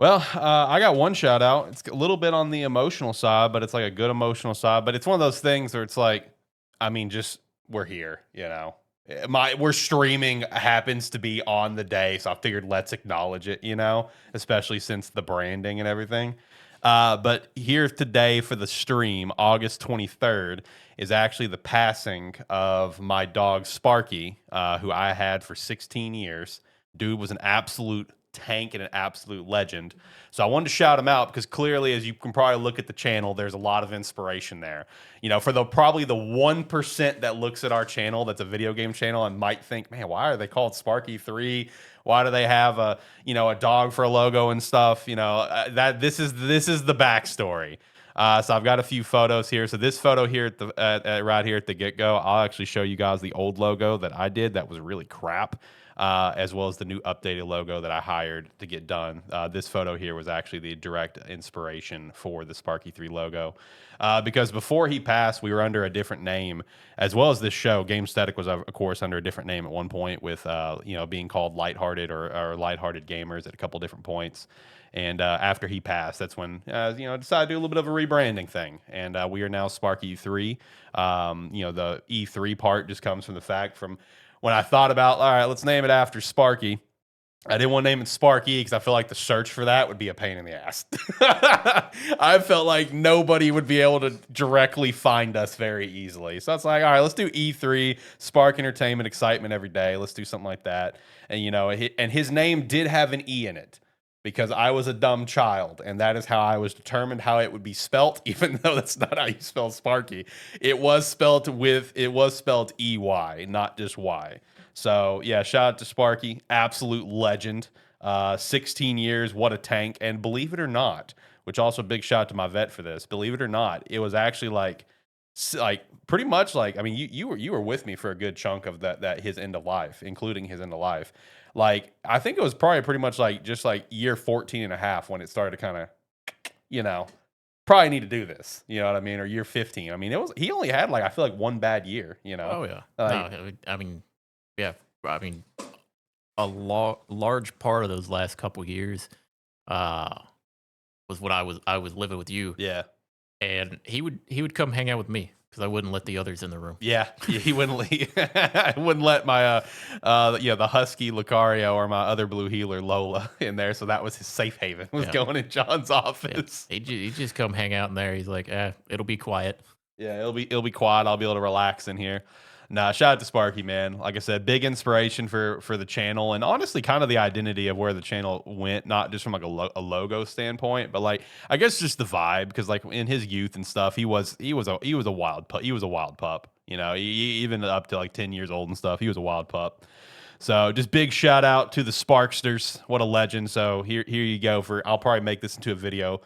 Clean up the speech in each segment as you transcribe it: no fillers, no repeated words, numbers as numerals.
Well, I got one shout out. It's a little bit on the emotional side, but it's like a good emotional side. But it's one of those things where it's like, I mean, just we're here, you know. We're streaming happens to be on the day, so I figured let's acknowledge it, you know, especially since the branding and everything. But here today for the stream, August 23rd, is actually the passing of my dog Sparky, who I had for 16 years. Dude was an absolute tank and an absolute legend. So I wanted to shout him out because clearly, as you can probably look at the channel, there's a lot of inspiration there. You know, for the probably the 1% that looks at our channel that's a video game channel and might think, man, why are they called SparkE3? Why do they have a a dog for a logo and stuff? That this is the backstory. So I've got a few photos here. So this photo here at the right here at the get go, I'll actually show you guys the old logo that I did that was really crap. As well as the new updated logo that I hired to get done. This photo here was actually the direct inspiration for the SparkE3 logo. Because before he passed, we were under a different name, as well as this show. Game Static was, of course, under a different name at one point with, being called Lighthearted or Lighthearted Gamers at a couple different points. And after he passed, that's when I decided to do a little bit of a rebranding thing, and we are now SparkE3. The E3 part just comes from the fact from when I thought about, all right, let's name it after Sparky. I didn't want to name it Sparky because I feel like the search for that would be a pain in the ass. I felt like nobody would be able to directly find us very easily. So it's like, all right, let's do E3, Spark Entertainment, Excitement Every Day. Let's do something like that. And, and his name did have an E in it, because I was a dumb child, and that is how I was determined how it would be spelt, even though that's not how you spell Sparky. It was spelled EY, not just Y. So yeah, shout out to Sparky, absolute legend. 16 years, what a tank. And believe it or not, which also big shout out to my vet for this, believe it or not, it was actually like pretty much like, I mean, you were with me for a good chunk of that his end of life, including his end of life. Like, I think it was probably pretty much like just like year 14 and a half when it started to kind of, probably need to do this, you know what I mean? Or year 15. I mean, he only had like, I feel like one bad year, Oh yeah. Like, No, I mean, yeah. I mean, a large part of those last couple years was when I was living with you. yeah. And he would come hang out with me because I wouldn't let the others in the room. Yeah, he wouldn't I wouldn't let my the husky Lucario or my other blue healer Lola in there, so that was his safe haven. Was going in John's office. Yeah. He'd just come hang out in there. He's like, it'll be quiet. Yeah, it'll be quiet. I'll be able to relax in here. Nah, shout out to Sparky, man. Like I said, big inspiration for the channel, and honestly, kind of the identity of where the channel went. Not just from like a logo standpoint, but like I guess just the vibe. Because like in his youth and stuff, he was a wild pup. He was a wild pup. Even up to like 10 years old and stuff, he was a wild pup. So just big shout out to the Sparksters. What a legend. So here you go. I'll probably make this into a video.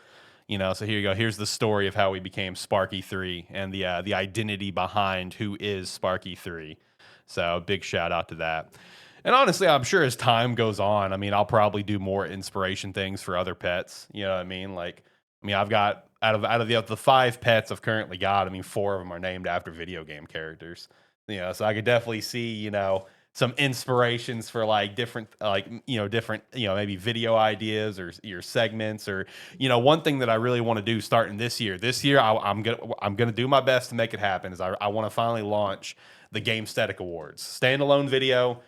So here you go. Here's the story of how we became SparkE3 and the identity behind who is SparkE3. So big shout out to that. And honestly, I'm sure as time goes on, I mean, I'll probably do more inspiration things for other pets. You know what I mean? Like, I mean, I've got out of the 5 pets I've currently got, I mean, 4 of them are named after video game characters. So I could definitely see, some inspirations for like different maybe video ideas or your segments, or one thing that I really want to do starting this year I'm gonna do my best to make it happen is I want to finally launch the Game Static Awards standalone video,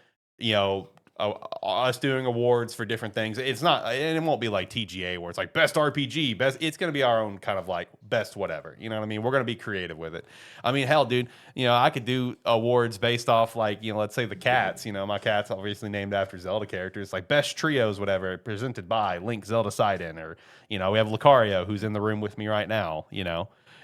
us doing awards for different things. It's not, and it won't be like TGA where it's like best RPG, best. It's going to be our own kind of like best whatever. You know what I mean? We're going to be creative with it. I mean, hell, dude, I could do awards based off like, let's say the cats. My cat's obviously named after Zelda characters, like best trios, whatever, presented by Link, Zelda Sidon, or we have Lucario who's in the room with me right now.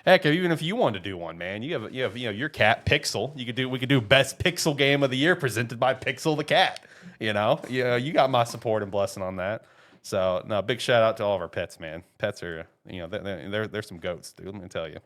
Heck, even if you wanted to do one, man, you have your cat Pixel. We could do best Pixel game of the year presented by Pixel the cat. You got my support and blessing on that. So no, big shout out to all of our pets, man. Pets are they're some goats, dude. Let me tell you.